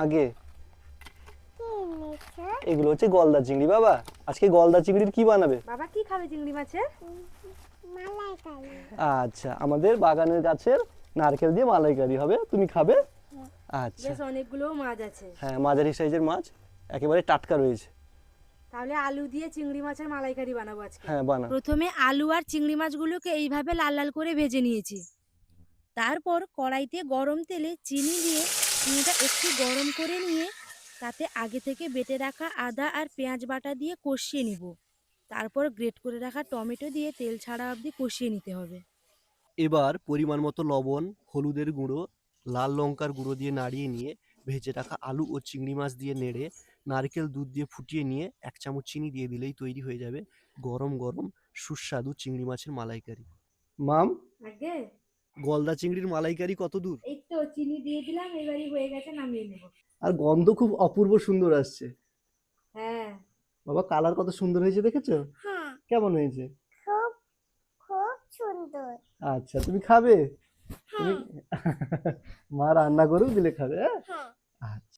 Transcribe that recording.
আগে? এগুলো হচ্ছে গলদা চিংড়ি। বাবা আজকে গলদা চিংড়ির কি বানাবে? বাবা কি খাবে চিংড়ি মাছের? মালাইকারি। আচ্ছা, আমাদের বাগানের গাছের নারকেল দিয়ে মালাইকারি হবে, তুমি খাবে? আচ্ছা, বেশ অনেকগুলো মাছ আছে। হ্যাঁ মাঝারি সাইজের মাছ, একেবারে টাটকা রয়েছে। তাহলে আলু দিয়ে চিংড়ি মাছের মালাইকারি বানাবো আজকে। হ্যাঁ বানা। প্রথমে আলু আর চিংড়ি মাছগুলোকে এইভাবে লাল লাল করে ভেজে নিয়েছি। তারপর কড়াইতে গরম তেলে চিনি দিয়ে চিনিটা একটু গরম করে নিয়ে তাতে আগে থেকে বেটে রাখা আদা আর পেঁয়াজ বাটা দিয়ে কষিয়ে নিব। তারপর গ্রেট করে রাখা টমেটো দিয়ে তেল ছাড়া অবধি কষিয়ে নিতে হবে। এবার পরিমাণ মতো লবণ, হলুদের গুঁড়ো, লাল লঙ্কার গুঁড়ো দিয়ে নাড়িয়ে নিয়ে ভেজে রাখা আলু ও চিংড়ি মাছ দিয়ে নেড়ে নারকেল দুধ দিয়ে ফুটিয়ে নিয়ে 1 চামচ চিনি দিয়ে দিলেই তৈরি হয়ে যাবে গরম গরম সুস্বাদু চিংড়ি মাছের মালাইকারি। মাম, আগে গলদা চিংড়ির মালাইকারি কত দূর? এই তো চিনি দিয়ে দিলাম, এবারই হয়ে গেছে, নামিয়ে নেব। আর গন্ধ খুব অপূর্ব সুন্দর আসছে। হ্যাঁ বাবা কালার কত সুন্দর হয়েছে দেখেছো? হ্যাঁ, কেমন হয়েছে? খুব খুব সুন্দর। আচ্ছা তুমি খাবে? তুমি হ্যাঁ মা রান্না করুক দিলে খাবে, হ্যাঁ? হ্যাঁ। আচ্ছা।